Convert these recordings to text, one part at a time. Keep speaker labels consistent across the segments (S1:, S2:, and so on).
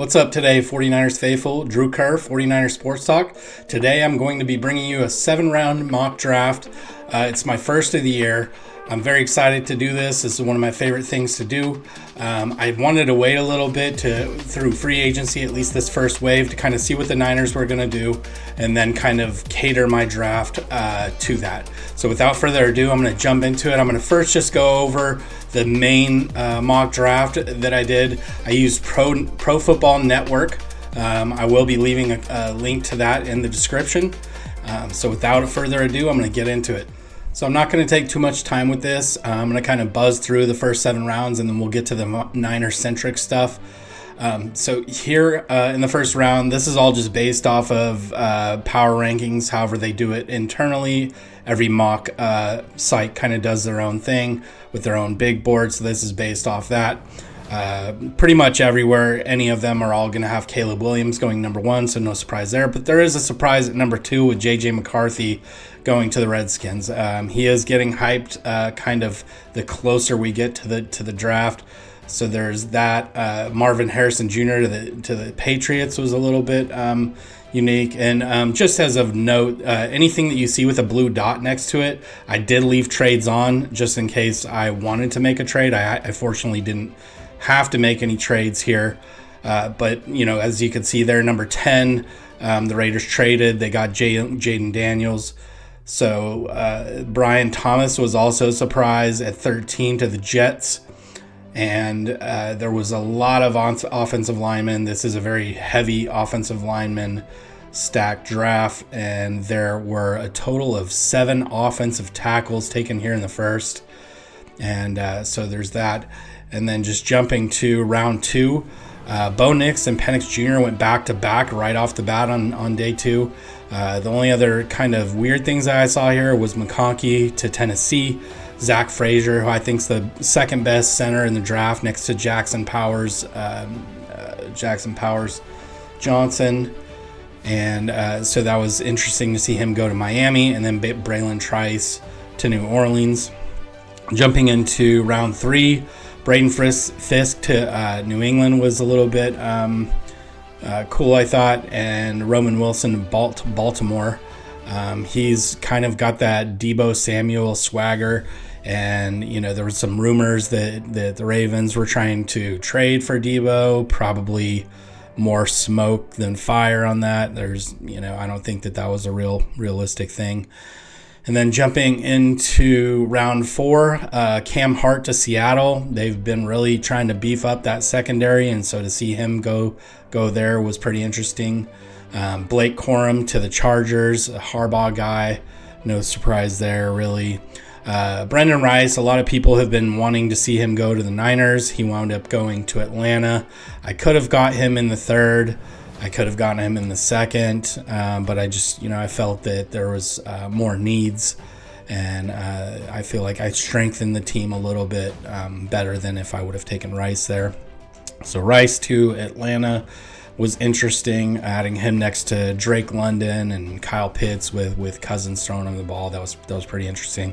S1: What's up today, 49ers faithful? Drew Kerr, 49ers Sports Talk. Today I'm going to be bringing you a 7-round mock draft. It's my first of the year. I'm very excited to do this. This is one of my favorite things to do. I wanted to wait a little bit through free agency, at least this first wave, to kind of see what the Niners were going to do and then kind of cater my draft to that. So without further ado, I'm going to jump into it. I'm going to first just go over the main mock draft that I did. I used Pro Football Network. I will be leaving a link to that in the description. So without further ado, I'm going to get into it. So I'm not going to take too much time with this. I'm going to kind of buzz through the first 7 rounds and then we'll get to the Niner-centric stuff. So here in the first round, this is all just based off of power rankings, however they do it internally. Every mock site kind of does their own thing with their own big board, so this is based off that. Pretty much everywhere, any of them are all going to have Caleb Williams going number 1, so no surprise there. But there is a surprise at number 2 with J.J. McCarthy going to the Redskins. He is getting hyped kind of the closer we get to the draft. So there's that. Marvin Harrison Jr. to the Patriots was a little bit unique. And just as of note, anything that you see with a blue dot next to it, I did leave trades on just in case I wanted to make a trade. I fortunately didn't have to make any trades here. But, you know, as you can see there, number 10, the Raiders traded. They got Jaden Daniels. So Brian Thomas was also a surprise at 13 to the Jets. And there was a lot of offensive linemen. This is a very heavy offensive lineman stacked draft. And there were a total of 7 offensive tackles taken here in the first. And so there's that. And then just jumping to round 2, Bo Nix and Penix Jr. went back-to-back right off the bat on day 2. The only other kind of weird things that I saw here was McConkey to Tennessee, Zach Frazier, who I think is the second best center in the draft next to Jackson Powers Johnson. And so that was interesting to see him go to Miami, and then Braylon Trice to New Orleans. Jumping into round 3, Braden Fisk to New England was a little bit cool, I thought, and Roman Wilson Baltimore. He's kind of got that Deebo Samuel swagger, and you know there was some rumors that the Ravens were trying to trade for Deebo. Probably more smoke than fire on that. I don't think that was a realistic thing. And then jumping into round 4, Cam Hart to Seattle. They've been really trying to beef up that secondary, and so to see him go there was pretty interesting. Blake Corum to the Chargers, a Harbaugh guy. No surprise there, really. Brendan Rice, a lot of people have been wanting to see him go to the Niners. He wound up going to Atlanta. I could have got him in the 3rd. I could have gotten him in the 2nd, but I just, I felt that there was more needs, and I feel like I strengthened the team a little bit better than if I would have taken Rice there. So Rice to Atlanta was interesting, adding him next to Drake London and Kyle Pitts with Cousins throwing him the ball. That was pretty interesting.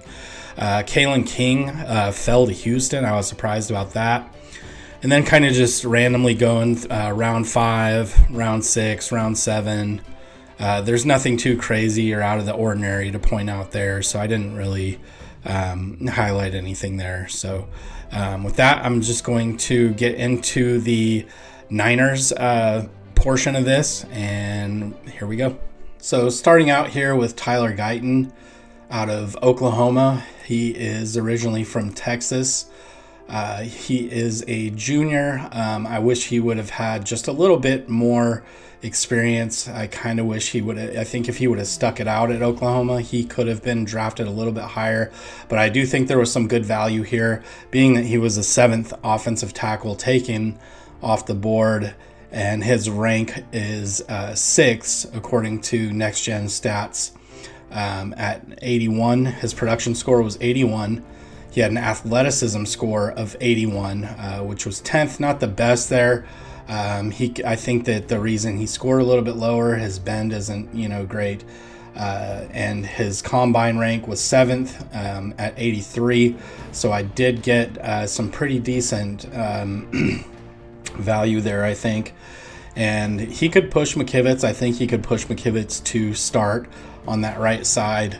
S1: Kalen King fell to Houston. I was surprised about that. And then kind of just randomly going round 5, round 6, round 7. There's nothing too crazy or out of the ordinary to point out there, so I didn't really highlight anything there. So with that, I'm just going to get into the Niners portion of this, and here we go. So starting out here with Tyler Guyton out of Oklahoma. He is originally from Texas. He is a junior. I wish he would have had just a little bit more experience. I kind of wish I think if he would have stuck it out at Oklahoma, he could have been drafted a little bit higher. But I do think there was some good value here, being that he was the 7th offensive tackle taken off the board, and his rank is 6th according to Next Gen Stats at 81. His production score was 81. He had an athleticism score of 81, which was 10th, not the best there. I think that the reason he scored a little bit lower, his bend isn't, great. And his combine rank was 7th at 83. So I did get some pretty decent value there, I think. And he could push McKivitz. I think he could push McKivitz to start on that right side.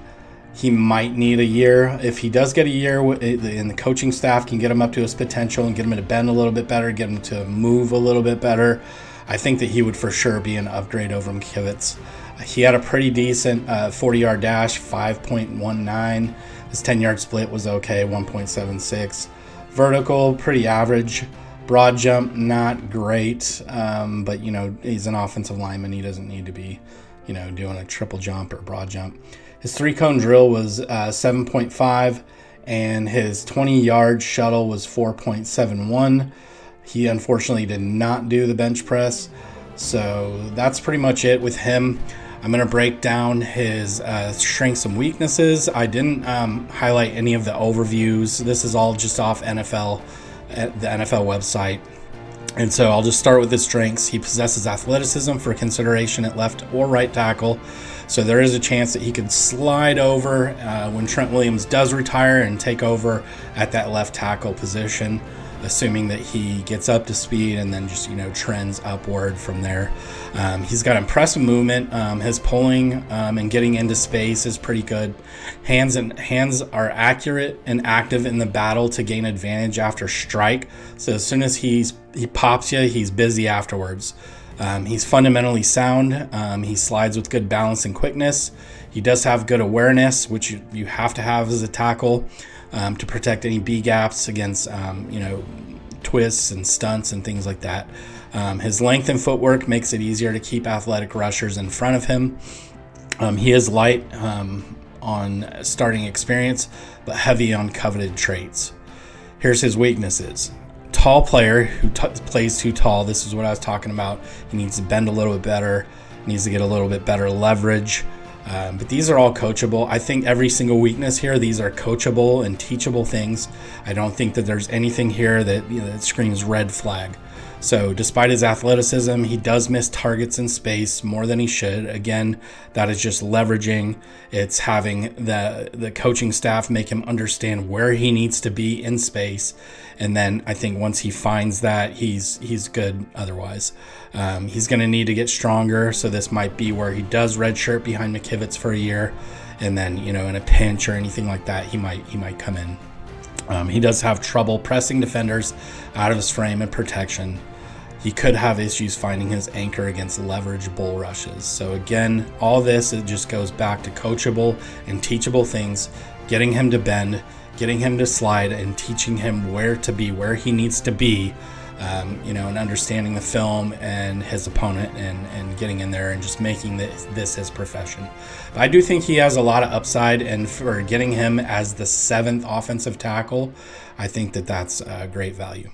S1: He might need a year. If he does get a year and the coaching staff can get him up to his potential and get him to bend a little bit better, get him to move a little bit better, I think that he would for sure be an upgrade over McKivitz. He had a pretty decent 40-yard dash, 5.19. His 10-yard split was okay, 1.76. Vertical, pretty average. Broad jump, not great. But, he's an offensive lineman. He doesn't need to be, doing a triple jump or broad jump. His 3-cone drill was 7.5, and his 20-yard shuttle was 4.71. He unfortunately did not do the bench press. So that's pretty much it with him. I'm going to break down his strengths and weaknesses. I didn't highlight any of the overviews. This is all just off the NFL website. And so I'll just start with his strengths. He possesses athleticism for consideration at left or right tackle. So there is a chance that he could slide over when Trent Williams does retire and take over at that left tackle position, assuming that he gets up to speed and then just, trends upward from there. He's got impressive movement. His pulling and getting into space is pretty good. Hands are accurate and active in the battle to gain advantage after strike. So as soon as he pops you, he's busy afterwards. He's fundamentally sound. He slides with good balance and quickness. He does have good awareness, which you have to have as a tackle to protect any B gaps against, twists and stunts and things like that. His length and footwork makes it easier to keep athletic rushers in front of him. He is light on starting experience, but heavy on coveted traits. Here's his weaknesses. Tall player who plays too tall. This is what I was talking about. He needs to bend a little bit better, needs to get a little bit better leverage. But these are all coachable. I think every single weakness here, these are coachable and teachable things. I don't think that there's anything here that, that screams red flag. So despite his athleticism, he does miss targets in space more than he should. Again, that is just leveraging. It's having the coaching staff make him understand where he needs to be in space. And then I think once he finds that, he's good otherwise. He's going to need to get stronger. So this might be where he does redshirt behind McKivitz for a year. And then, in a pinch or anything like that, he might come in. He does have trouble pressing defenders out of his frame and protection. He could have issues finding his anchor against leverage bull rushes. So again, all this, it just goes back to coachable and teachable things, getting him to bend, getting him to slide, and teaching him where to be, where he needs to be, and understanding the film and his opponent and getting in there and just making this his profession. But I do think he has a lot of upside, and for getting him as the 7th offensive tackle, I think that's great value.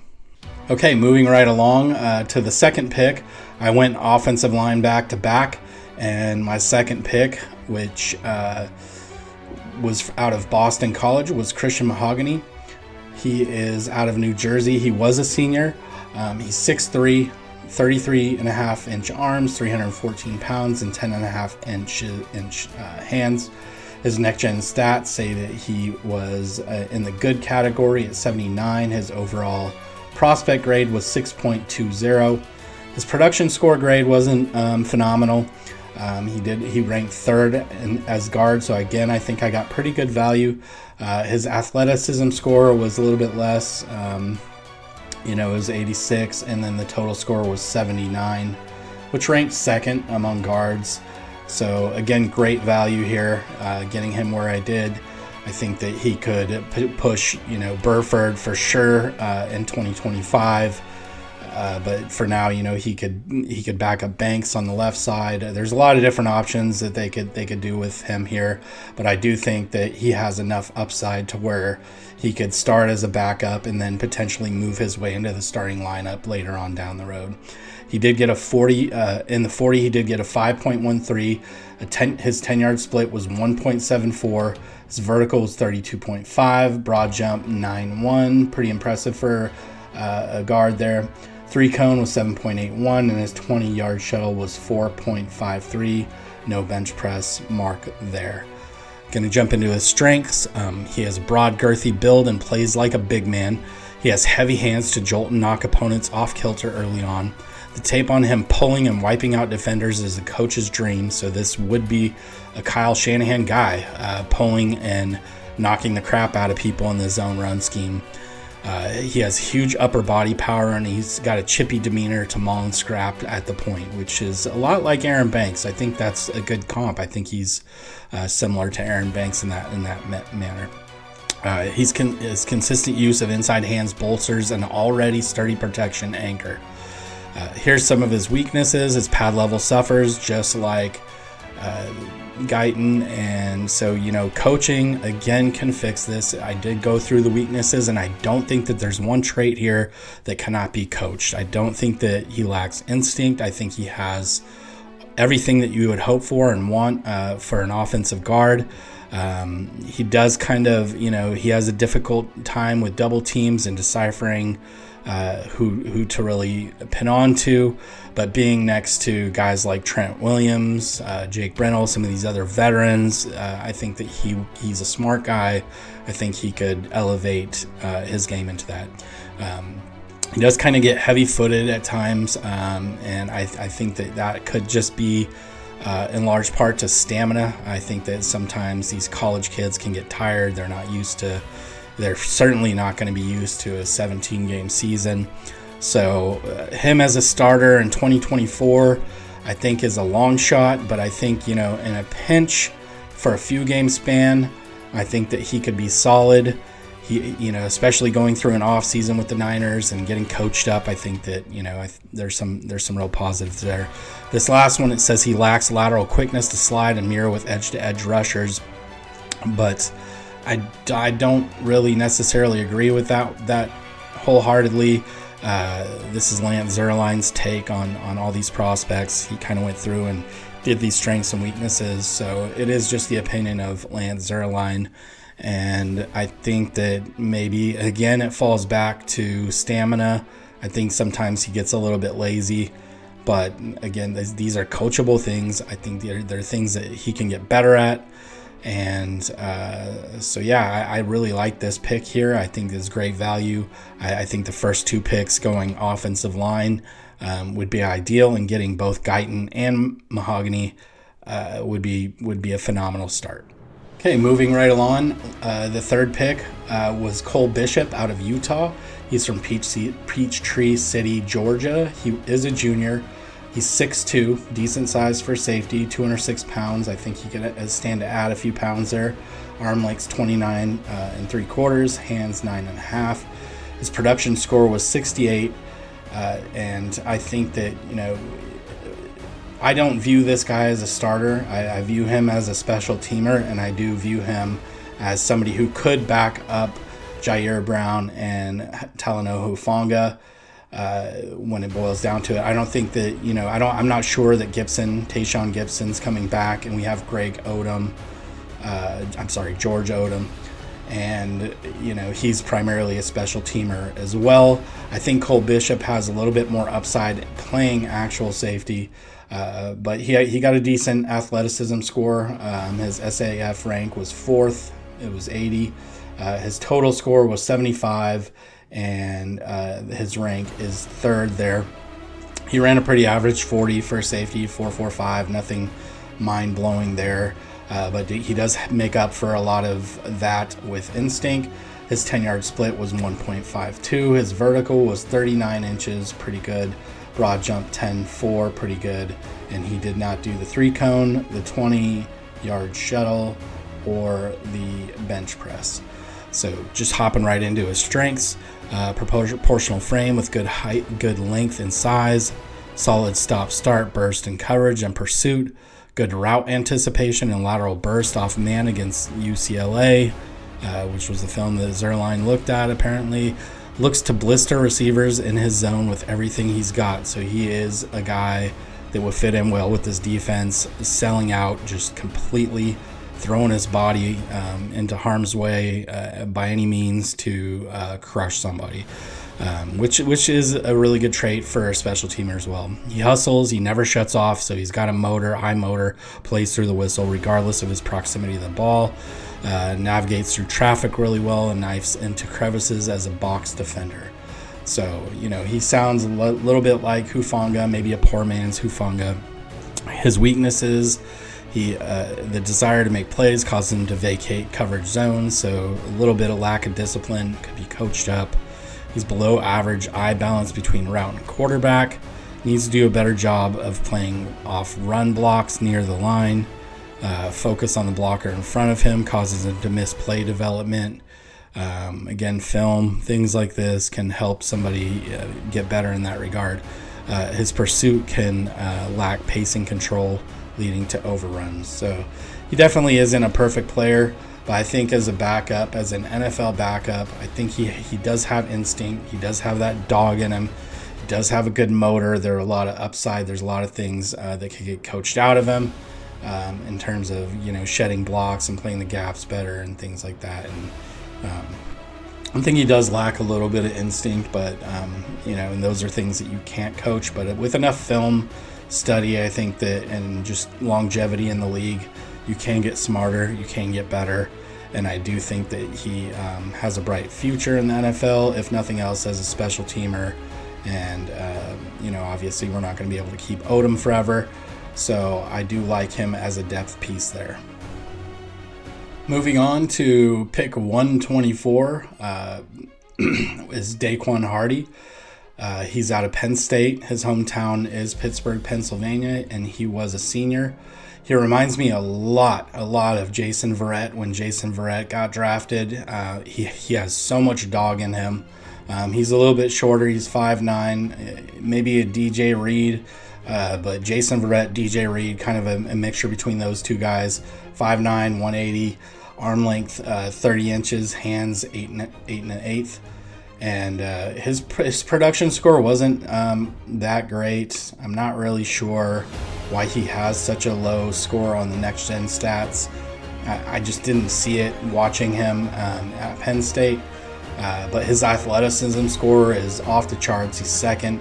S1: Okay, moving right along to the second pick, I went offensive line back to back, and my second pick, which was out of Boston College, was Christian Mahogany. He is out of New Jersey. He was a senior. He's 6'3", 33.5-inch arms, 314 pounds, and 10.5-inch hands. His next-gen stats say that he was in the good category at 79. His overall prospect grade was 6.20. His production score grade wasn't phenomenal. He ranked 3rd as guard, so again, I think I got pretty good value. His athleticism score was a little bit less. It was 86, and then the total score was 79, which ranked 2nd among guards. So again, great value here, getting him where I did. I think that he could push, Burford for sure in 2025. But for now, he could back up Banks on the left side. There's a lot of different options that they could do with him here. But I do think that he has enough upside to where he could start as a backup and then potentially move his way into the starting lineup later on down the road. He did get a 40 in the 40. He did get a 5.13. His 10-yard split was 1.74. His vertical was 32.5. Broad jump 9.1. Pretty impressive for a guard there. 3-cone was 7.81, and his 20-yard shuttle was 4.53. No bench press mark there. Going to jump into his strengths. He has a broad, girthy build and plays like a big man. He has heavy hands to jolt and knock opponents off kilter early on. The tape on him pulling and wiping out defenders is a coach's dream, so this would be a Kyle Shanahan guy, pulling and knocking the crap out of people in the zone run scheme. He has huge upper body power, and he's got a chippy demeanor to maul and scrap at the point, which is a lot like Aaron Banks. I think that's a good comp. I think he's similar to Aaron Banks in that manner. His consistent use of inside hands bolsters an already sturdy protection anchor. Here's some of his weaknesses. His pad level suffers just like Guyton, and so coaching again can fix this. I did go through the weaknesses, and I don't think that there's one trait here that cannot be coached. I don't think that he lacks instinct. I think he has everything that you would hope for and want for an offensive guard. He does kind of, he has a difficult time with double teams and deciphering who to really pin on to, but being next to guys like Trent Williams, Jake Brennell, some of these other veterans, I think that he's a smart guy. I think he could elevate his game into that. He does kind of get heavy-footed at times, and I think that could just be in large part to stamina. I think that sometimes these college kids can get tired. They're certainly not going to be used to a 17-game season. So him as a starter in 2024, I think is a long shot, but I think, in a pinch for a few game span, I think that he could be solid. He, especially going through an off season with the Niners and getting coached up, I think that, there's some real positives there. This last one, it says he lacks lateral quickness to slide and mirror with edge-to-edge rushers, but I don't really necessarily agree with that wholeheartedly. This is Lance Zierlein's take on all these prospects. He kind of went through and did these strengths and weaknesses, so it is just the opinion of Lance Zierlein. And I think that maybe, again, it falls back to stamina. I think sometimes he gets a little bit lazy. But, again, these are coachable things. I think they're things that he can get better at. And so, yeah, I really like this pick here. I think it's great value. I think the first two picks going offensive line would be ideal, and getting both Guyton and Mahogany would be a phenomenal start. Okay, moving right along, the third pick was Cole Bishop out of Utah. He's from Peachtree City, Georgia. He is a junior. He's 6'2", decent size for safety, 206 pounds. I think he could stand to add a few pounds there. Arm length's 29 3/4, hands 9.5. His production score was 68, and I think that, I don't view this guy as a starter. I view him as a special teamer, and I do view him as somebody who could back up Jair Brown and Talanoa Hufanga when it boils down to it. I don't think that, I'm not sure that Tayshaun Gibson's coming back, and we have George Odom, and, he's primarily a special teamer as well. I think Cole Bishop has a little bit more upside playing actual safety. But he got a decent athleticism score. His SAF rank was 4th. It was 80. His total score was 75, and his rank is 3rd there. He ran a pretty average 40 for safety, 4.45, nothing mind-blowing there. But he does make up for a lot of that with instinct. His 10-yard split was 1.52. His vertical was 39 inches, pretty good. Broad jump 10.4, pretty good. And he did not do the 3-cone, the 20-yard shuttle, or the bench press. So just hopping right into his strengths, proportional frame with good height, good length and size, solid stop-start, burst and coverage and pursuit, good route anticipation and lateral burst off man against UCLA, which was the film that Zierlein looked at apparently. Looks to blister receivers in his zone with everything he's got. So he is a guy that would fit in well with this defense, selling out, just completely throwing his body into harm's way by any means to crush somebody, which is a really good trait for a special teamer as well. He hustles, he never shuts off, so he's got a high motor, plays through the whistle regardless of his proximity to the ball. Navigates through traffic really well and knifes into crevices as a box defender. So, he sounds a little bit like Hufanga, maybe a poor man's Hufanga. His weaknesses, the desire to make plays causes him to vacate coverage zones, so a little bit of lack of discipline, could be coached up. He's below average eye balance between route and quarterback. Needs to do a better job of playing off run blocks near the line. Focus on the blocker in front of him causes him to miss play development. Again, film, things like this can help somebody get better in that regard. His pursuit can lack pacing control, leading to overruns. So he definitely isn't a perfect player, but I think as a backup, as an NFL backup, I think he does have instinct. He does have that dog in him. He does have a good motor. There are a lot of upside. There's a lot of things that can get coached out of him in terms of, shedding blocks and playing the gaps better and things like that. And I think he does lack a little bit of instinct, but, and those are things that you can't coach. But with enough film study, I think that, and just longevity in the league, you can get smarter, you can get better. And I do think that he has a bright future in the NFL, if nothing else, as a special teamer. And, obviously we're not going to be able to keep Odom forever. So I do like him as a depth piece there. Moving on to pick 124 is Dayquon Hardy. He's out of Penn State. His hometown is Pittsburgh, Pennsylvania, and he was a senior. He reminds me a lot of Jason Verrett when Jason Verrett got drafted. He has so much dog in him. He's a little bit shorter. He's 5'9", maybe a DJ Reed, but Jason Verrett, DJ Reed, kind of a mixture between those two guys. 5'9", 180, arm length 30 inches, hands 8 1/8. And his production score wasn't that great. I'm not really sure why he has such a low score on the next gen stats. I just didn't see it watching him at Penn State. But his athleticism score is off the charts. He's second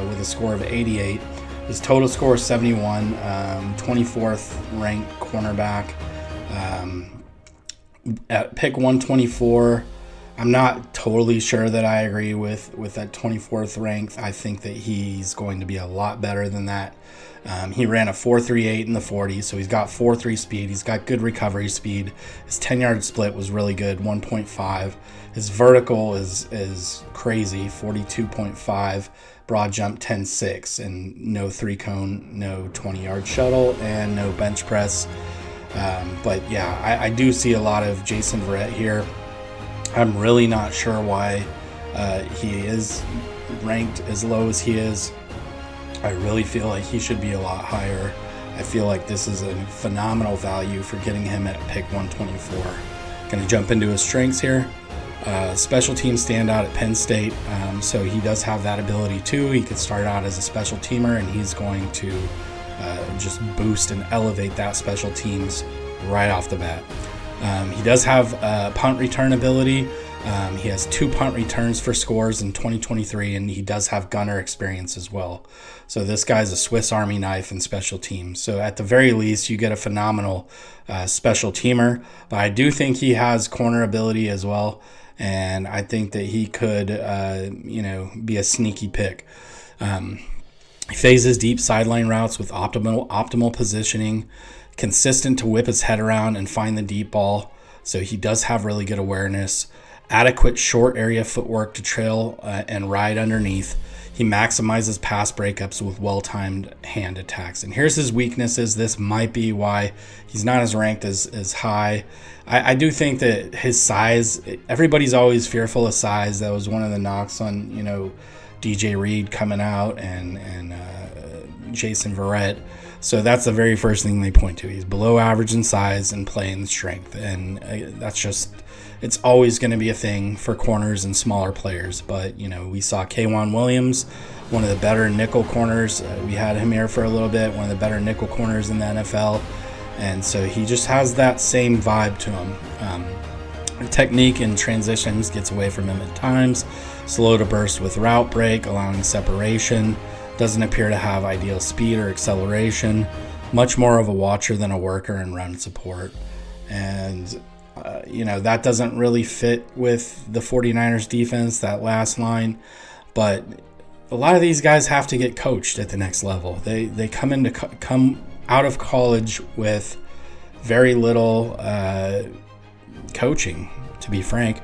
S1: with a score of 88. His total score is 71, 24th ranked cornerback. At pick 124, I'm not totally sure that I agree with that 24th rank. I think that he's going to be a lot better than that. He ran a 4.38 in the 40, so he's got 4.3 speed. He's got good recovery speed. His 10-yard split was really good, 1.5. His vertical is crazy, 42.5. Broad jump 10.6, and no 3-cone, no 20-yard shuttle, and no bench press. But yeah, I do see a lot of Jason Verrett here. I'm really not sure why he is ranked as low as he is. I really feel like he should be a lot higher. I feel like this is a phenomenal value for getting him at pick 124. Going to jump into his strengths here. Special team standout at Penn State, so he does have that ability too. He could start out as a special teamer, and he's going to just boost and elevate that special teams right off the bat. He does have punt return ability. He has 2 punt returns for scores in 2023, and he does have gunner experience as well. So this guy's a Swiss Army knife in special teams. So at the very least, you get a phenomenal special teamer. But I do think he has corner ability as well, and I think that he could, be a sneaky pick. He phases deep sideline routes with optimal positioning, consistent to whip his head around and find the deep ball. So he does have really good awareness, adequate short area footwork to trail and ride underneath. He maximizes pass breakups with well-timed hand attacks. And here's his weaknesses. This might be why he's not as ranked as high. I do think that his size, everybody's always fearful of size. That was one of the knocks on, DJ Reed coming out and Jason Verrett. So that's the very first thing they point to. He's below average in size and playing strength. And that's just, it's always going to be a thing for corners and smaller players. But, we saw K'Wan Williams, one of the better nickel corners. We had him here for a little bit, one of the better nickel corners in the NFL. And so he just has that same vibe to him. Technique in transitions gets away from him at times. Slow to burst with route break, allowing separation. Doesn't appear to have ideal speed or acceleration. Much more of a watcher than a worker in run support. And, that doesn't really fit with the 49ers defense, that last line. but a lot of these guys have to get coached at the next level. They come out of college with very little coaching, to be frank,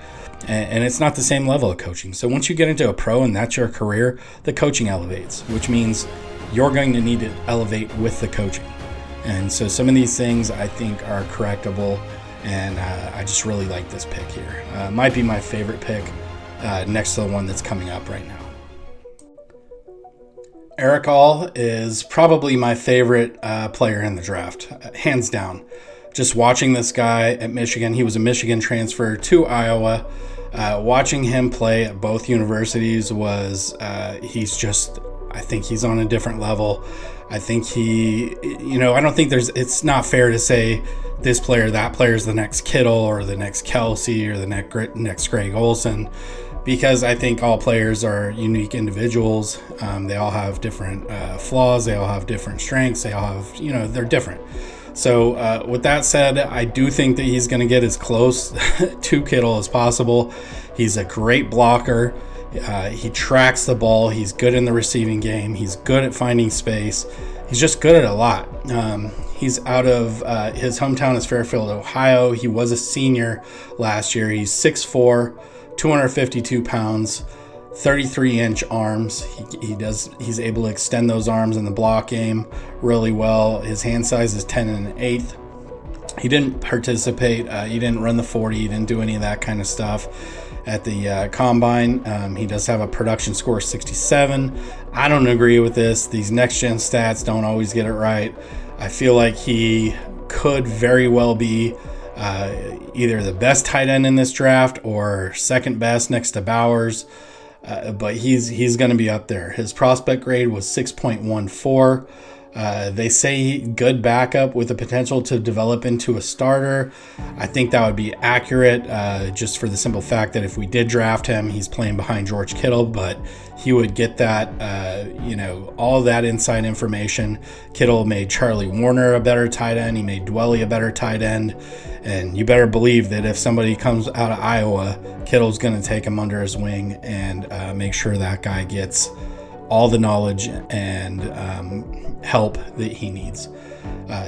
S1: and it's not the same level of coaching. So once you get into a pro and that's your career, the coaching elevates, which means you're going to need to elevate with the coaching. And so some of these things I think are correctable, and I just really like this pick here. Might be my favorite pick next to the one that's coming up right now. Erick is probably my favorite player in the draft, hands down. Just watching this guy at Michigan, he was a Michigan transfer to Iowa. Watching him play at both universities was, I think he's on a different level. I think I don't think it's not fair to say this player, that player is the next Kittle or the next Kelsey or the next Greg Olsen, because I think all players are unique individuals. They all have different flaws. They all have different strengths. They all have, they're different. So with that said, I do think that he's going to get as close to Kittle as possible. He's a great blocker. He tracks the ball. He's good in the receiving game. He's good at finding space. He's just good at a lot. He's out of his hometown is Fairfield, Ohio. He was a senior last year. He's 6'4", 252 pounds, 33-inch arms. He's able to extend those arms in the block game really well. His hand size is 10 1/8. He didn't participate. He didn't run the 40. He didn't do any of that kind of stuff at the combine. He does have a production score of 67. I don't agree with this. These next-gen stats don't always get it right. I feel like he could very well be either the best tight end in this draft or second best next to Bowers. But he's going to be up there. His prospect grade was 6.14. They say good backup with the potential to develop into a starter. I think that would be accurate, just for the simple fact that if we did draft him, he's playing behind George Kittle, but he would get that, all that inside information. Kittle made Charlie Warner a better tight end. He made Dwelly a better tight end. And you better believe that if somebody comes out of Iowa, Kittle's going to take him under his wing and make sure that guy gets all the knowledge and help that he needs.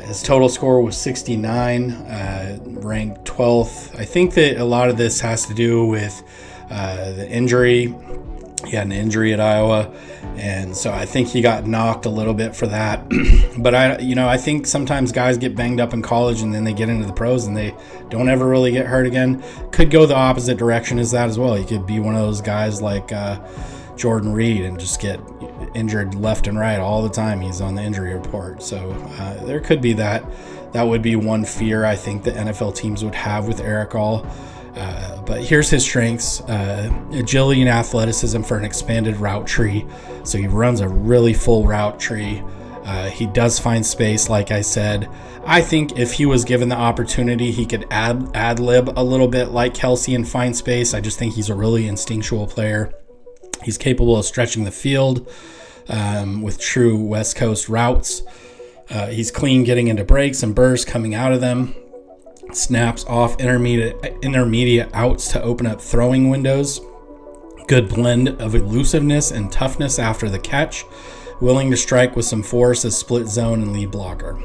S1: His total score was 69, ranked 12th. I think that a lot of this has to do with the injury. He had an injury at Iowa, and so I think he got knocked a little bit for that. But I think sometimes guys get banged up in college and then they get into the pros and they don't ever really get hurt again. Could go the opposite direction as that as well. You could be one of those guys like Jordan Reed and just get injured left and right all the time. He's on the injury report. So there could be that. That would be one fear I think the NFL teams would have with Erick. But here's his strengths. Agility and athleticism for an expanded route tree. So he runs a really full route tree. He does find space, like I said. I think if he was given the opportunity, he could ad-lib a little bit like Kelsey and find space. I just think he's a really instinctual player. He's capable of stretching the field with true West Coast routes. He's clean getting into breaks and bursts coming out of them. Snaps off intermediate outs to open up throwing windows. Good blend of elusiveness and toughness after the catch. Willing to strike with some force as split zone and lead blocker.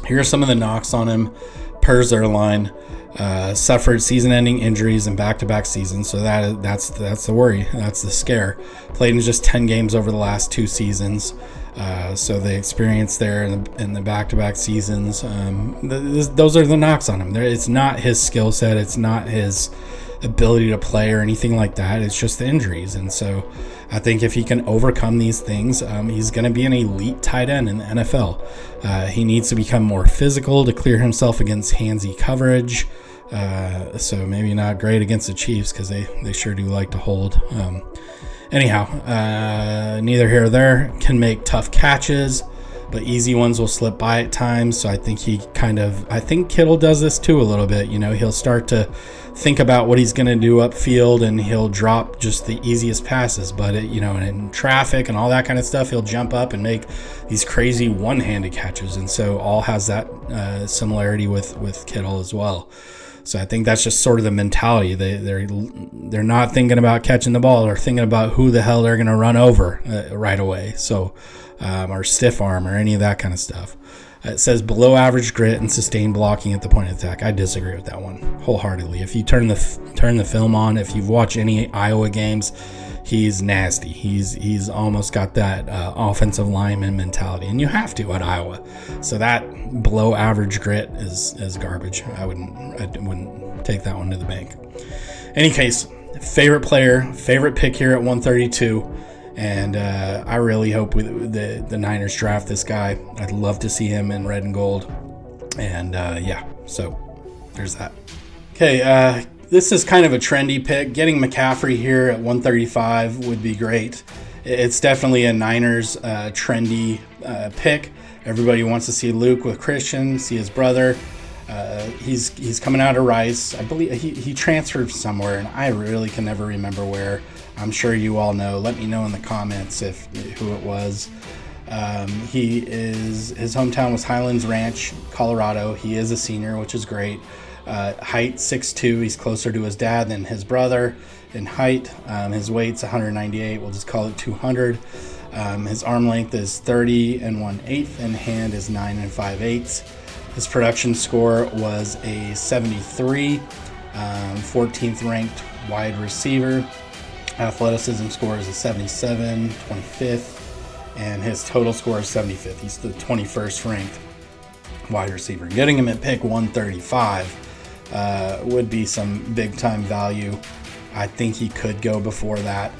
S1: Here are some of the knocks on him. Per Zerline, suffered season-ending injuries in back-to-back seasons, so that's the worry. That's the scare. Played in just 10 games over the last 2 seasons. So the experience there in the back-to-back seasons, those are the knocks on him. It's not his skill set. It's not his ability to play or anything like that. It's just the injuries. And so I think if he can overcome these things, he's going to be an elite tight end in the NFL. He needs to become more physical to clear himself against handsy coverage. So maybe not great against the Chiefs because they sure do like to hold. Anyhow, neither here or there. Can make tough catches, but easy ones will slip by at times. So I think I think Kittle does this too a little bit. He'll start to think about what he's going to do upfield and he'll drop just the easiest passes. But in traffic and all that kind of stuff, he'll jump up and make these crazy one-handed catches. And so all has that similarity with Kittle as well. So I think that's just sort of the mentality. They're not thinking about catching the ball. They're thinking about who the hell they're going to run over right away. So, or stiff arm or any of that kind of stuff. It says below average grit and sustained blocking at the point of attack. I disagree with that one wholeheartedly. If you turn the film on, if you've watched any Iowa games, he's nasty. He's almost got that offensive lineman mentality, and you have to at Iowa. So that below average grit is garbage. I wouldn't take that one to the bank. Any case, favorite player, favorite pick here at 132. And I really hope the Niners draft this guy. I'd love to see him in red and gold. And so there's that. Okay, this is kind of a trendy pick. Getting McCaffrey here at 135 would be great. It's definitely a Niners trendy pick. Everybody wants to see Luke with Christian, see his brother. He's coming out of Rice. I believe he transferred somewhere, and I really can never remember where. I'm sure you all know. Let me know in the comments who it was. His hometown was Highlands Ranch, Colorado. He is a senior, which is great. Height 6'2". He's closer to his dad than his brother in height. His weight's 198. We'll just call it 200. His arm length is 30 1/8, and hand is 9 5/8. His production score was a 73, 14th ranked wide receiver. Athleticism score is a 77, 25th, and his total score is 75th. He's the 21st ranked wide receiver. Getting him at pick 135 would be some big time value. I think he could go before that.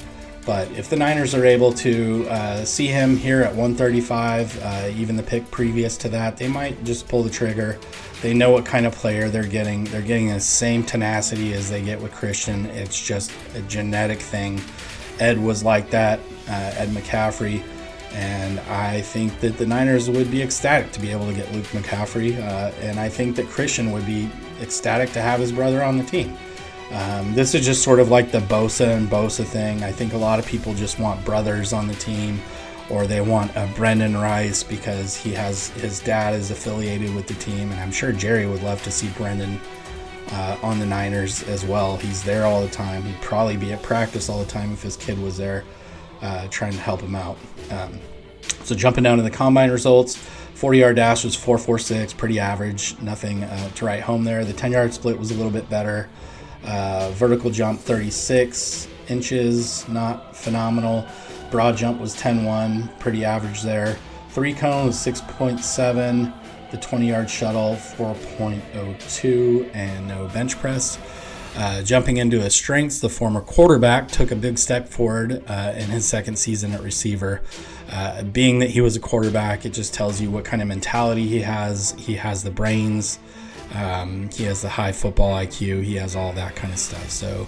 S1: But if the Niners are able to see him here at 135, even the pick previous to that, they might just pull the trigger. They know what kind of player they're getting. They're getting the same tenacity as they get with Christian. It's just a genetic thing. Ed was like that, Ed McCaffrey. And I think that the Niners would be ecstatic to be able to get Luke McCaffrey. And I think that Christian would be ecstatic to have his brother on the team. This is just sort of like the Bosa and Bosa thing. I think a lot of people just want brothers on the team, or they want a Brendan Rice because his dad is affiliated with the team, and I'm sure Jerry would love to see Brendan on the Niners as well. He's there all the time. He'd probably be at practice all the time if his kid was there trying to help him out. So jumping down to the combine results, 40-yard dash was 4.46, pretty average, nothing to write home there. The 10-yard split was a little bit better. Vertical jump 36 inches, not phenomenal. Broad jump was 10.1, pretty average there. 3-cone was 6.7. The 20-yard shuttle 4.02, and no bench press. Jumping into his strengths, the former quarterback took a big step forward in his second season at receiver. Being that he was a quarterback, it just tells you what kind of mentality he has. He has the brains. He has the high football IQ. He has all that kind of stuff. So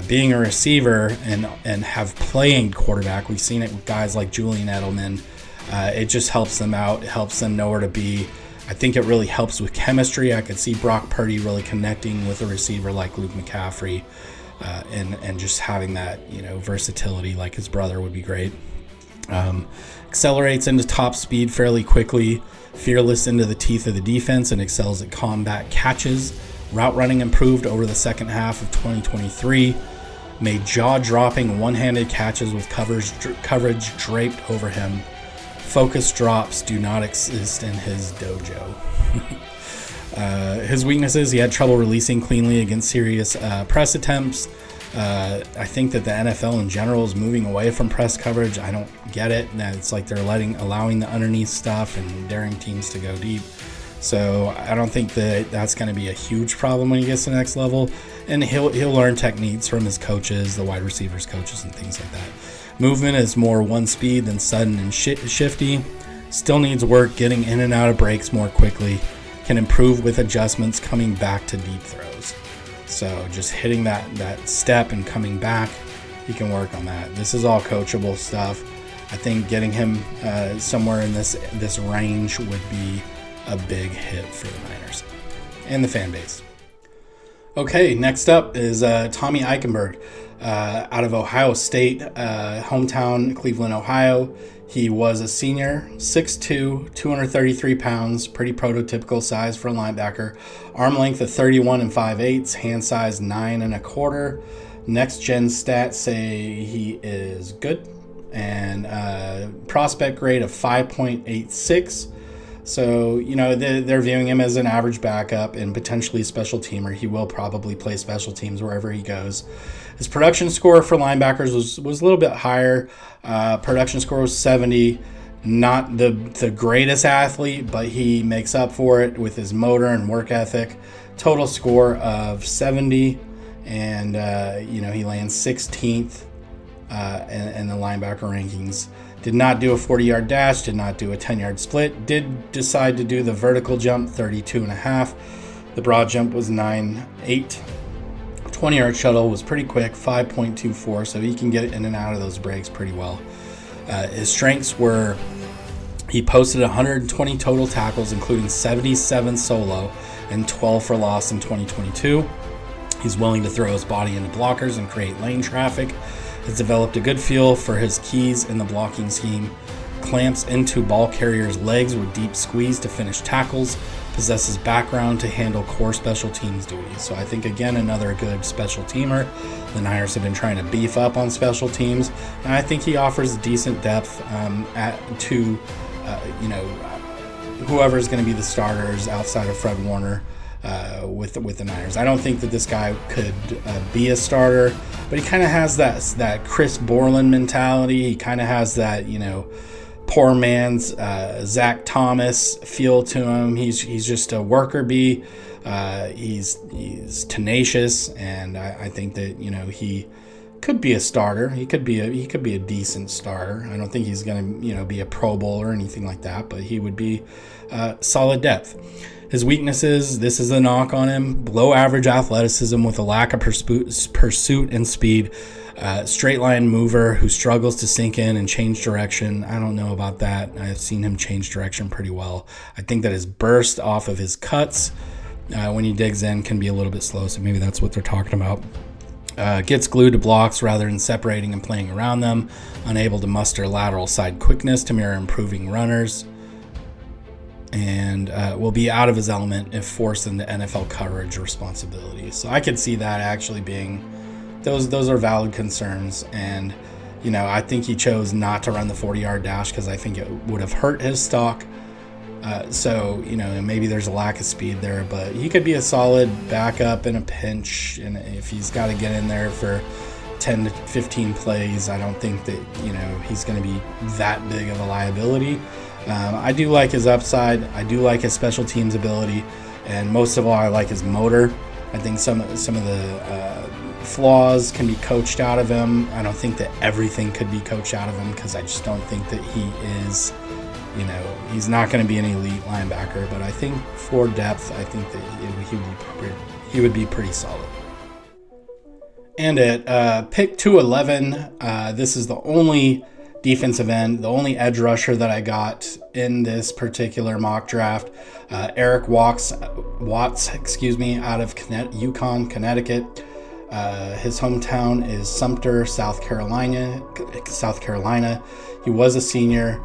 S1: being a receiver and have playing quarterback, we've seen it with guys like Julian Edelman. It just helps them out. It helps them know where to be. I think it really helps with chemistry. I could see Brock Purdy really connecting with a receiver like Luke McCaffrey, and just having that, versatility like his brother would be great. Accelerates into top speed fairly quickly, fearless into the teeth of the defense, and excels at combat catches. Route running improved over the second half of 2023. Made jaw-dropping one-handed catches with coverage draped over him. Focus drops do not exist in his dojo. His weaknesses, he had trouble releasing cleanly against serious press attempts. I think that the NFL in general is moving away from press coverage. I don't get it. It's like they're allowing the underneath stuff and daring teams to go deep. So I don't think that that's going to be a huge problem when he gets to the next level. And he'll learn techniques from his coaches, the wide receivers coaches, and things like that. Movement is more one speed than sudden and shifty. Still needs work getting in and out of breaks more quickly. Can improve with adjustments coming back to deep throws. So just hitting that step and coming back, he can work on that. This is all coachable stuff. I think getting him somewhere in this range would be a big hit for the Niners and the fan base. Okay, next up is Tommy Eichenberg out of Ohio State, hometown Cleveland, Ohio. He was a senior, 6'2", 233 pounds, pretty prototypical size for a linebacker. Arm length of 31 5/8, hand size 9 1/4. Next gen stats say he is good, and prospect grade of 5.86. So, they're viewing him as an average backup and potentially a special teamer. He will probably play special teams wherever he goes. His production score for linebackers was a little bit higher. Production score was 70. Not the greatest athlete, but he makes up for it with his motor and work ethic. Total score of 70, and he lands 16th in the linebacker rankings. Did not do a 40-yard dash, did not do a 10-yard split, did decide to do the vertical jump, 32.5. The broad jump was 9.8. 20-yard shuttle was pretty quick, 5.24, so he can get in and out of those breaks pretty well. His strengths were, he posted 120 total tackles, including 77 solo and 12 for loss in 2022. He's willing to throw his body into blockers and create lane traffic. Has developed a good feel for his keys in the blocking scheme. Clamps into ball carriers' legs with deep squeeze to finish tackles. Possesses background to handle core special teams duties. So I think, again, another good special teamer. The Niners have been trying to beef up on special teams, and I think he offers decent depth to whoever's going to be the starters outside of Fred Warner. With the Niners, I don't think that this guy could be a starter, but he kind of has that Chris Borland mentality. He kind of has that poor man's Zach Thomas feel to him. He's just a worker bee. He's tenacious, and I think that he could be a starter. He could be a decent starter. I don't think he's going to be a Pro Bowl or anything like that, but he would be solid depth. His weaknesses, this is a knock on him: below average athleticism with a lack of pursuit and speed. Straight line mover who struggles to sink in and change direction. I don't know about that. I've seen him change direction pretty well. I think that his burst off of his cuts when he digs in can be a little bit slow, so maybe that's what they're talking about. Gets glued to blocks rather than separating and playing around them. Unable to muster lateral side quickness to mirror improving runners. And will be out of his element if forced into NFL coverage responsibilities. So I could see that actually being, those are valid concerns. And, I think he chose not to run the 40-yard dash because I think it would have hurt his stock. So maybe there's a lack of speed there, but he could be a solid backup in a pinch. And if he's got to get in there for 10 to 15 plays, I don't think that, he's going to be that big of a liability. I do like his upside. I do like his special teams ability, and most of all, I like his motor. I think some of the flaws can be coached out of him. I don't think that everything could be coached out of him because I just don't think that he is, he's not going to be an elite linebacker. But I think for depth, I think that he would be pretty solid. And at pick 211, this is the only defensive end, the only edge rusher that I got in this particular mock draft. Erick Watts, out of Yukon, Connecticut. His hometown is Sumter, South Carolina. He was a senior.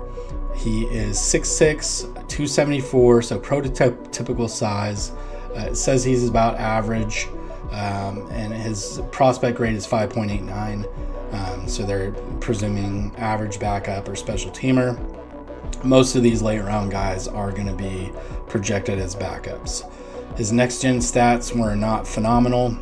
S1: He is 6'6", 274, so prototypical size. It says he's about average, and his prospect grade is 5.89. So they're presuming average backup or special teamer. Most of these late round guys are going to be projected as backups. His next gen stats were not phenomenal.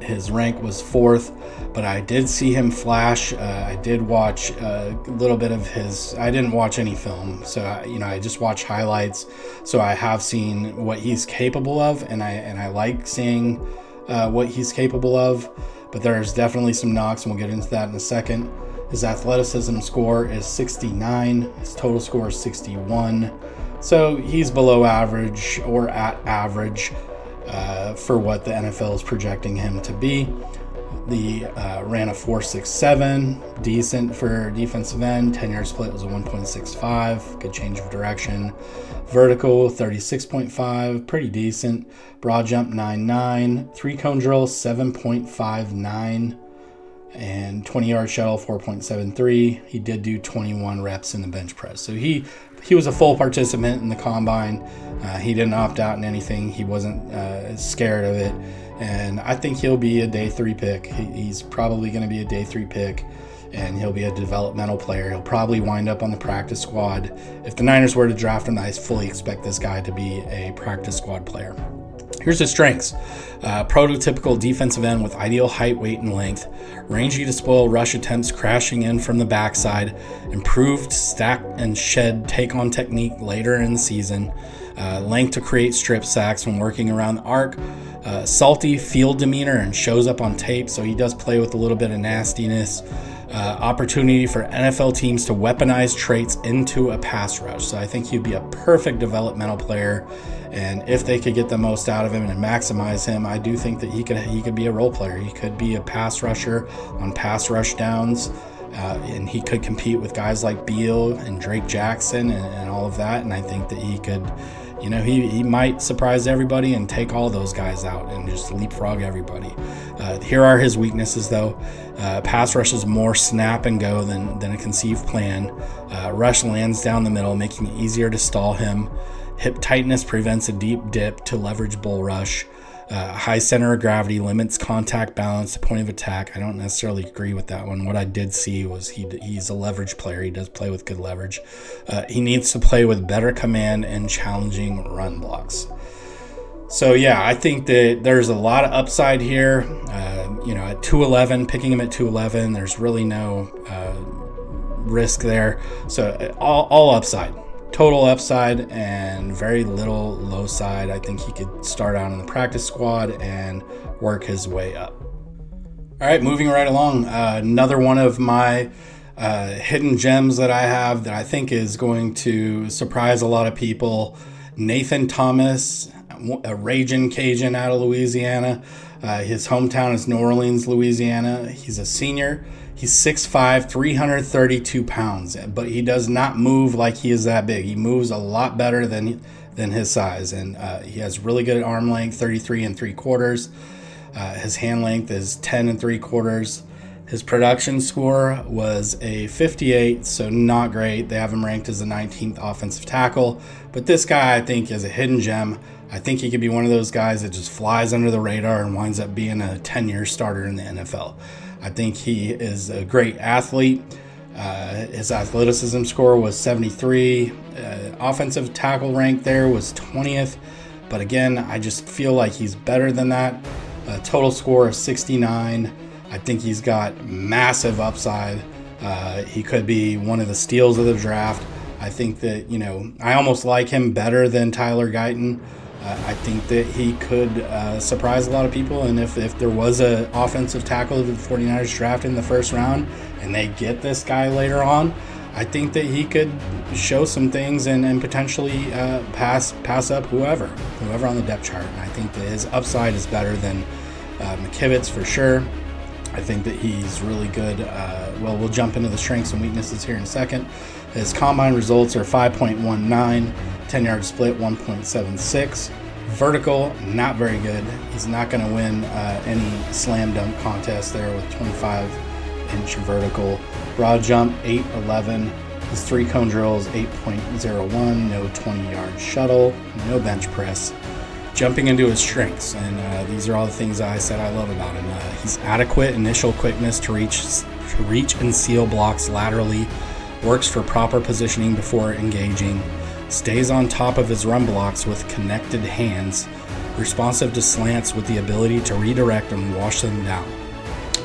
S1: His rank was 4th, but I did see him flash. I did watch a little bit of his. I didn't watch any film, so I just watched highlights. So I have seen what he's capable of, and I like seeing what he's capable of. But there's definitely some knocks, and we'll get into that in a second. His athleticism score is 69. His total score is 61. So he's below average or at average for what the NFL is projecting him to be. The ran a 4.67, decent for defensive end. 10-yard split was a 1.65, good change of direction. Vertical 36.5, pretty decent. Broad jump 9.9, 3-cone drill 7.59, and 20-yard shuttle 4.73. He did do 21 reps in the bench press, so he was a full participant in the combine. He didn't opt out in anything. He wasn't scared of it. And I think he'll be a day 3 pick. He's probably going to be a day 3 pick, and he'll be a developmental player. He'll probably wind up on the practice squad. If the Niners were to draft him, I fully expect this guy to be a practice squad player. Here's his strengths. Prototypical defensive end with ideal height, weight, and length. Rangy to spoil rush attempts crashing in from the backside. Improved stack and shed take-on technique later in the season. Length to create strip sacks when working around the arc. Salty field demeanor and shows up on tape, so he does play with a little bit of nastiness. Opportunity for NFL teams to weaponize traits into a pass rush. So I think he'd be a perfect developmental player, and if they could get the most out of him and maximize him, I do think that he could be a role player. He could be a pass rusher on pass rush downs, and he could compete with guys like Beal and Drake Jackson and all of that, and I think that he could, he might surprise everybody and take all those guys out and just leapfrog everybody. Here are his weaknesses, though. Pass rush is more snap and go than a conceived plan. Rush lands down the middle, making it easier to stall him. Hip tightness prevents a deep dip to leverage bull rush. High center of gravity limits contact balance to point of attack. I don't necessarily agree with that one. What I did see was he's a leverage player. He does play with good leverage. He needs to play with better command and challenging run blocks. So, yeah, I think that there's a lot of upside here. At 211, picking him at 211, there's really no risk there. So, all upside. Total upside and very little low side. I think he could start out in the practice squad and work his way up. All right, moving right along. Another one of my hidden gems that I have that I think is going to surprise a lot of people. Nathan Thomas, a raging Cajun out of Louisiana. His hometown is New Orleans, Louisiana. He's a senior. He's 6'5", 332 pounds, but he does not move like he is that big. He moves a lot better than his size, and he has really good arm length, 33 3/4. His hand length is 10 3/4. His production score was a 58, so not great. They have him ranked as the 19th offensive tackle, but this guy I think is a hidden gem. I think he could be one of those guys that just flies under the radar and winds up being a 10-year starter in the NFL. I think he is a great athlete. His athleticism score was 73. Offensive tackle rank there was 20th. But again, I just feel like he's better than that. Total score of 69. I think he's got massive upside. He could be one of the steals of the draft. I think that, I almost like him better than Tyler Guyton. I think that he could surprise a lot of people, and if there was an offensive tackle that the 49ers draft in the first round and they get this guy later on, I think that he could show some things and potentially pass up whoever on the depth chart. And I think that his upside is better than McKivitz for sure. I think that he's really good. We'll jump into the strengths and weaknesses here in a second. His combine results are 5.19, 10-yard split 1.76. Vertical, not very good. He's not going to win any slam dunk contest there with 25-inch vertical. Broad jump, 8.11. His 3-cone drill is 8.01. No 20-yard shuttle. No bench press. Jumping into his strengths, and these are all the things I said I love about him. He's adequate initial quickness to reach and seal blocks laterally. Works for proper positioning before engaging. Stays on top of his run blocks with connected hands. Responsive to slants with the ability to redirect and wash them down.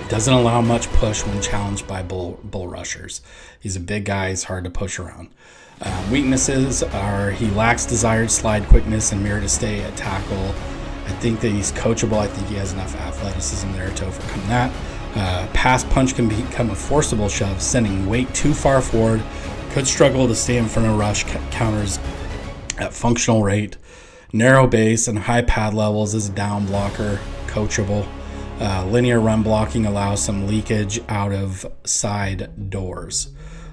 S1: Doesn't allow much push when challenged by bull rushers. He's a big guy. He's hard to push around. Weaknesses are he lacks desired slide quickness and mirror to stay at tackle. I think that he's coachable. I think he has enough athleticism there to overcome that. Pass punch can become a forcible shove, sending weight too far forward. Could struggle to stay in front of rush counters at functional rate. Narrow base and high pad levels as a down blocker, coachable. Linear run blocking allows some leakage out of side doors.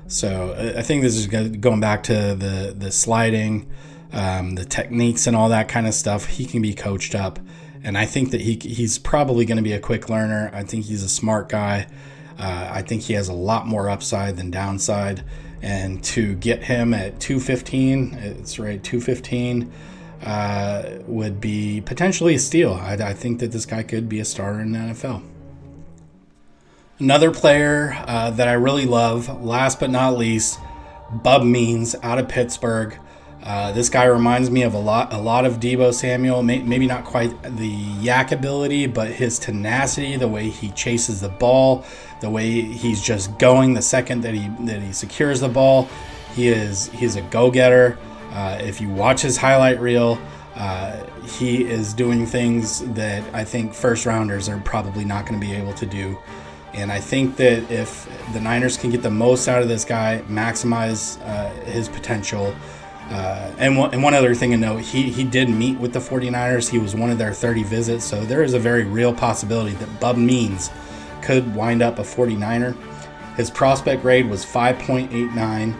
S1: So I think this is going back to the sliding, the techniques and all that kind of stuff. He can be coached up. And I think that he's probably going to be a quick learner. I think he's a smart guy. I think he has a lot more upside than downside. And to get him at 215, it's right, 215, would be potentially a steal. I think that this guy could be a starter in the NFL. Another player that I really love, last but not least, Bub Means out of Pittsburgh. This guy reminds me of a lot of Deebo Samuel. Maybe not quite the yak ability, but his tenacity, the way he chases the ball, the way he's just going the second that he secures the ball. He's a go-getter. If you watch his highlight reel, he is doing things that I think first rounders are probably not going to be able to do. And I think that if the Niners can get the most out of this guy, maximize his potential. And one other thing to note, he did meet with the 49ers. He was one of their 30 visits. So there is a very real possibility that Bub Means could wind up a 49er. His prospect grade was 5.89.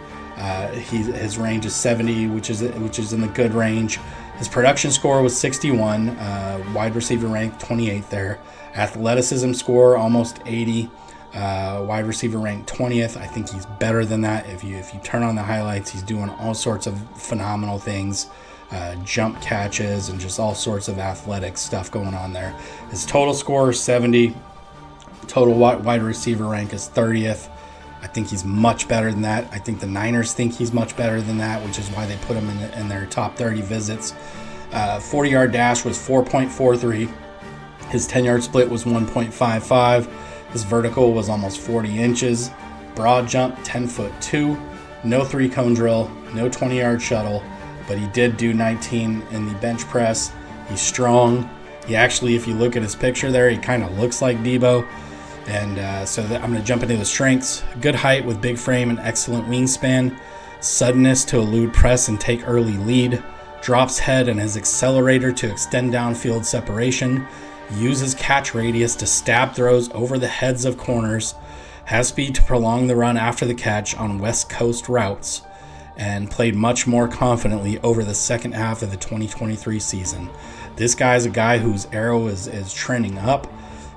S1: His range is 70, which is in the good range. His production score was 61, wide receiver ranked 28 there. Athleticism score almost 80, wide receiver ranked 20th. I think he's better than that. If you turn on the highlights, he's doing all sorts of phenomenal things, jump catches and just all sorts of athletic stuff going on there. His total score is 70. Total wide receiver rank is 30th. I think he's much better than that. I think the Niners think he's much better than that, which is why they put him in their top 30 visits. 40-yard dash was 4.43. His 10-yard split was 1.55. His vertical was almost 40 inches. Broad jump, 10'2". No 3-cone drill, no 20-yard shuttle, but he did do 19 in the bench press. He's strong. He actually, if you look at his picture there, he kind of looks like Deebo. And I'm going to jump into the strengths. Good height with big frame and excellent wingspan. Suddenness to elude press and take early lead. Drops head and his accelerator to extend downfield separation. Uses catch radius to stab throws over the heads of corners. Has speed to prolong the run after the catch on West Coast routes. And played much more confidently over the second half of the 2023 season. This guy's a guy whose arrow is trending up.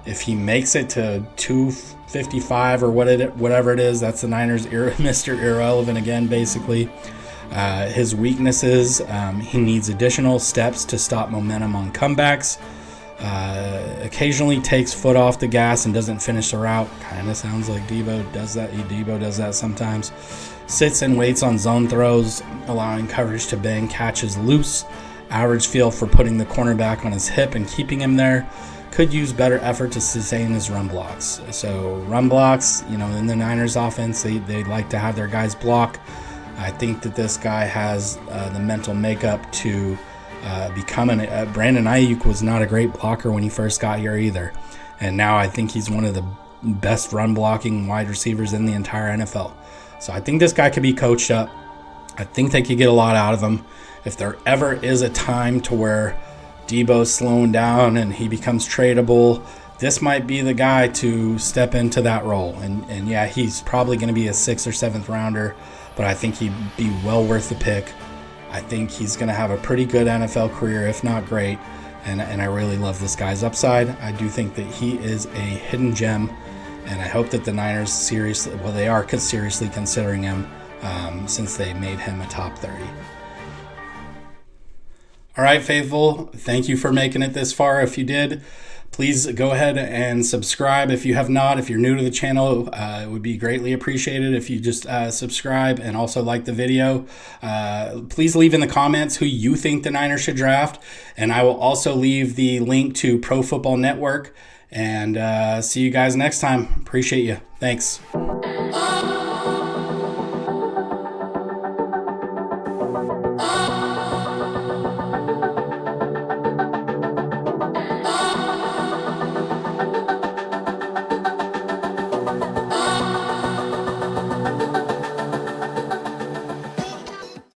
S1: If he makes it to 255 or whatever it is, that's the Niners Mr. Irrelevant again, basically. His weaknesses, he needs additional steps to stop momentum on comebacks. Occasionally takes foot off the gas and doesn't finish the route. Kind of sounds like Deebo does that. Deebo does that sometimes. Sits and waits on zone throws, allowing coverage to bang catches loose. Average feel for putting the cornerback on his hip and keeping him there. Could use better effort to sustain his run blocks. So run blocks, in the Niners offense, they like to have their guys block. I think that this guy has the mental makeup to become Brandon Ayuk was not a great blocker when he first got here either. And now I think he's one of the best run blocking wide receivers in the entire NFL. So I think this guy could be coached up. I think they could get a lot out of him. If there ever is a time to where Deebo's slowing down and he becomes tradable, this might be the guy to step into that role. And yeah, he's probably going to be a 6th or 7th rounder, but I think he'd be well worth the pick. I think he's going to have a pretty good NFL career, if not great, and I really love this guy's upside. I do think that he is a hidden gem, and I hope that the Niners they are seriously considering him since they made him a top 30. All right, faithful, thank you for making it this far. If you did, please go ahead and subscribe if you have not. If you're new to the channel, it would be greatly appreciated if you just subscribe and also like the video. Please leave in the comments who you think the Niners should draft, and I will also leave the link to Pro Football Network. And see you guys next time. Appreciate you. Thanks.